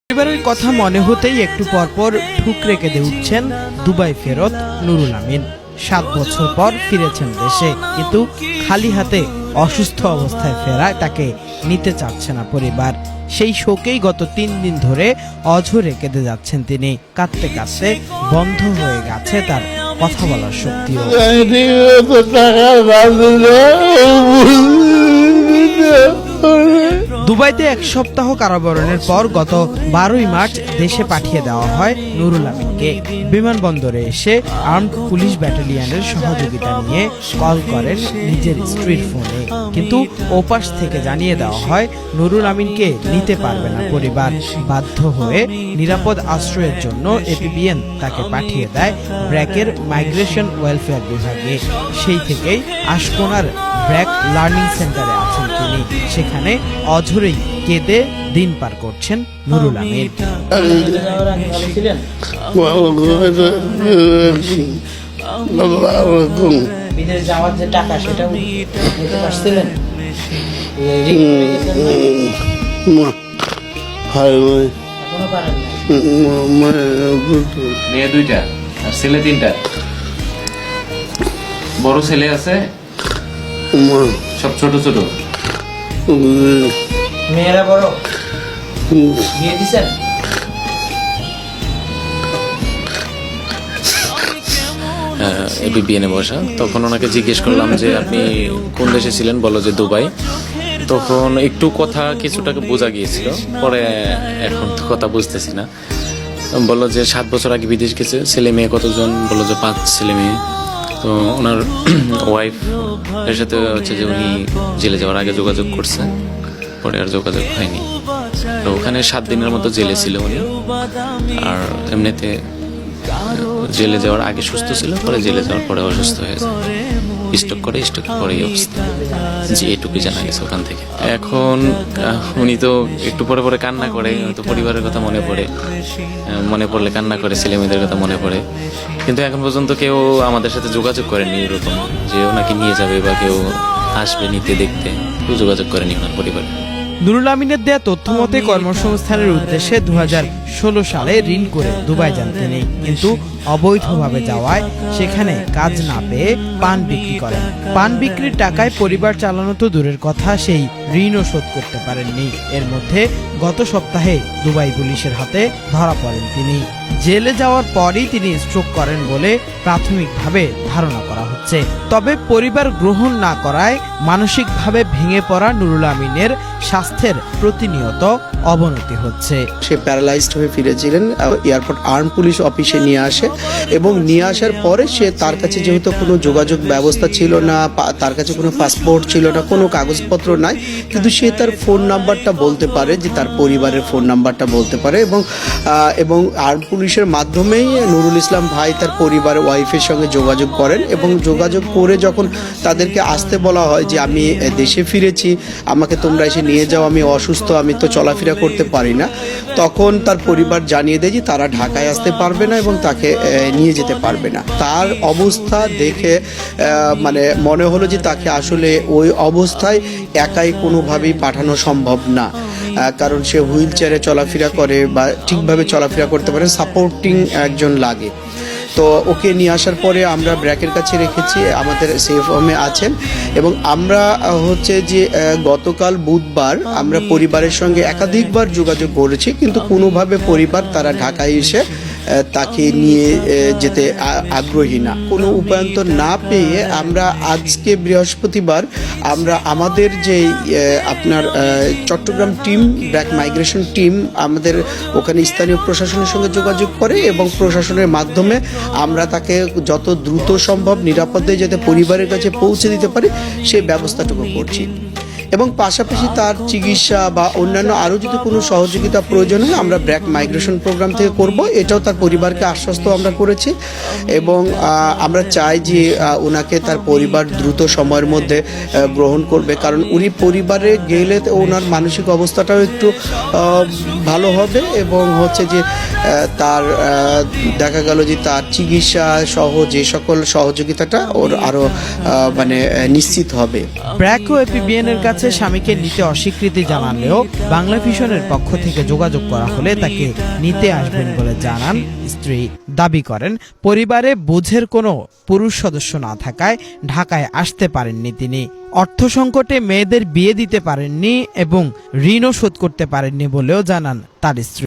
পরিবারের কথা মনে হতেই একটু পরপর ঠুকরে কেঁদে উঠছেন দুবাই ফেরত নুরুল আমিন। 7 বছর পর ফিরেছেন দেশে, কিন্তু খালি হাতে অসুস্থ অবস্থায় ফেরায় তাকে নিতে চাচ্ছে না পরিবার। সেই শোকেই গত 3 দিন ধরে অঝরে কেঁদে যাচ্ছেন তিনি। কাঁদতে কাঁদতে বন্ধ হয়ে গেছে তার কথা বলার শক্তিও। দুবাইতে 1 সপ্তাহ কারাবরণের পর গত 12ই মার্চ দেশে পাঠিয়ে দেওয়া হয় নুরুল আমিনকে। বিমানবন্দরে এসে আর্মড পুলিশ ব্যাটালিয়নের সহযোগিতা নিয়ে কল করেন নিজের স্ত্রীর ফোনে, কিন্তু ওপাশ থেকে জানিয়ে দেওয়া হয় নুরুল আমিনকে নিতে পারবে না পরিবার। বাধ্য হয়ে নিরাপদ আশ্রয়ের জন্য এপিবিএন তাকে পাঠিয়ে দেয় ব্র্যাকের মাইগ্রেশন ওয়েলফেয়ার বিভাগে। সেই থেকেই আশকোনার ব্র্যাক লার্নিং সেন্টারে আছেন তিনি। সেখানে অঝরেই কেঁদে দিন পার করছেন নুরুল আমিন। বিদেশ যাওয়ার যে টাকা সেটাও নিতে পারছিলেন? এখনো পারেন না? মেয়ে 2টা আর ছেলে 3টা। বড় ছেলে আছে, সব ছোট ছোট। মেয়েরা বড়, বিয়ে দিছেন? এপিবিএনে বসা। তখন ওনাকে জিজ্ঞেস করলাম যে আপনি কোন দেশে ছিলেন, বলো যে দুবাই। তখন একটু কথা কিছুটাকে বোঝা গিয়েছিল, পরে এখন তো কথা বুঝতেছি না। বললো যে 7 বছর আগে বিদেশ গেছে। ছেলে মেয়ে কতজন? বললো যে 5 ছেলে মেয়ে। তো ওনার ওয়াইফ এর সাথে হচ্ছে যে উনি জেলে যাওয়ার আগে যোগাযোগ করছে, পরে আর যোগাযোগ হয়নি। তো ওখানে 7 দিনের মতো জেলে ছিল উনি। আর এমনিতে জেলে যাওয়ার আগে সুস্থ ছিল, পরে জেলে যাওয়ার পরে অসুস্থ হয়ে যায়, স্ট্রোক পরে এই অবস্থা। যে এটুকুই জানা গেছে ওখান থেকে। এখন উনি তো একটু পরে পরে কান্না করে, হয়তো পরিবারের কথা মনে পড়লে কান্না করে, ছেলে মেয়েদের কথা মনে পড়ে। কিন্তু এখন পর্যন্ত কেউ আমাদের সাথে যোগাযোগ করেনি এরকম যে ওনাকে নিয়ে যাবে বা কেউ আসবে নিতে দেখতে, কেউ যোগাযোগ করেনি ওনার পরিবারে। নুরুল আমিনের দেয়া তথ্য মতে কর্মসংস্থানের উদ্দেশ্যে 2016 সালে ঋণ করে দুবাই যান তিনি, কিন্তু অবৈধভাবে যাওয়ায় সেখানে কাজ না পেয়ে পান বিক্রি করেন। পান বিক্রির টাকায় পরিবার চালানো তো দূরের কথা, সেই ঋণও শোধ করতে পারেননি। এর মধ্যে গত সপ্তাহে দুবাই পুলিশের হাতে ধরা পড়েন তিনি। জেলে যাওয়ার পরই তিনি স্ট্রোক করেন বলে প্রাথমিকভাবে ধারণা করা হচ্ছে। তবে পরিবার গ্রহণ না করায় মানসিকভাবে ভেঙে পড়া নুরুল আমিনের স্বাস্থ্যের প্রতিনিয়ত অবনতি হচ্ছে। সে প্যারালাইজড হয়ে ফিরেছিলেন। এয়ারপোর্ট আর্ম পুলিশ অফিসে নিয়ে আসে এবং নিয়ে আসার পরে তার কাছে যেহেতু কোনো যোগাযোগ ব্যবস্থা ছিল না, তার কাছে কোনো পাসপোর্ট ছিল না, কোনো কাগজপত্র নাই, কিন্তু সে তার ফোন নাম্বারটা বলতে পারে, যে তার পরিবারের ফোন নাম্বারটা বলতে পারে। এবং আর্ম পুলিশের মাধ্যমেই নুরুল ইসলাম ভাই তার পরিবারের ওয়াইফের সঙ্গে যোগাযোগ করেন এবং যোগাযোগ করে যখন তাদেরকে আসতে বলা হয় যে আমি দেশে ফিরেছি, আমাকে তোমরা এসে নিয়ে যাও, আমি অসুস্থ, আমি তো চলাফেরা করতে পারি না, তখন তার পরিবার জানিয়ে দেয় যে তারা ঢাকায় আসতে পারবে না এবং তাকে নিয়ে যেতে পারবে না। তার অবস্থা দেখে মানে মনে হলো যে তাকে আসলে ওই অবস্থায় একাই কোনোভাবেই পাঠানো সম্ভব না, কারণ সে হুইল চেয়ারে চলাফেরা করে বা ঠিকভাবে চলাফেরা করতে পারে, সাপোর্টিং একজন লাগে। তো ওকে নিয়ে আসার পরে আমরা ব্র্যাকের কাছে রেখেছি, আমাদের সেফ হোমে আছেন। এবং আমরা হচ্ছে যে গতকাল বুধবার আমরা পরিবারের সঙ্গে একাধিকবার যোগাযোগ করেছি, কিন্তু কোনোভাবে পরিবার তারা ঢাকায় এসে তাকে নিয়ে যেতে আগ্রহী না। কোনো উপায়ন্তর না পেয়ে আমরা আজকে বৃহস্পতিবার আমরা আমাদের যে আপনার Chittagong team, BRAC migration team আমাদের ওখানে স্থানীয় প্রশাসনের সঙ্গে যোগাযোগ করে এবং প্রশাসনের মাধ্যমে আমরা তাকে যত দ্রুত সম্ভব নিরাপদে যাতে পরিবারের কাছে পৌঁছে দিতে পারি সেই ব্যবস্থাটুকু করছি। এবং পাশাপাশি তার চিকিৎসা বা অন্যান্য আরও যদি কোনো সহযোগিতা প্রয়োজন হয় আমরা ব্র্যাক মাইগ্রেশন প্রোগ্রাম থেকে করব, এটাও তার পরিবারকে আশ্বস্ত আমরা করেছি। এবং আমরা চাই যে ওনাকে তার পরিবার দ্রুত সময়ের মধ্যে গ্রহণ করবে, কারণ উনি পরিবারে গেলে ওনার মানসিক অবস্থাটাও একটু ভালো হবে এবং হচ্ছে যে তার দেখা গেল যে তার চিকিৎসা সহ যে সকল সহযোগিতাটা ওর আরও মানে নিশ্চিত হবে। ব্র্যাক ও এপিবিএন এর কাছে কাছে স্বামীকে নিতে অস্বীকৃতি জানালেও বাংলা ভিশনের পক্ষ থেকে যোগাযোগ করা হলে তাকে নিতে আসবেন বলে জানান স্ত্রী। দাবি করেন পরিবারে বোঝের কোনো পুরুষ সদস্য না থাকায় ঢাকায় আসতে পারেননি তিনি। অর্থ সংকটে মেয়েদের বিয়ে দিতে পারেননি এবং ঋণও শোধ করতে পারেননি বলেও জানান তার স্ত্রী।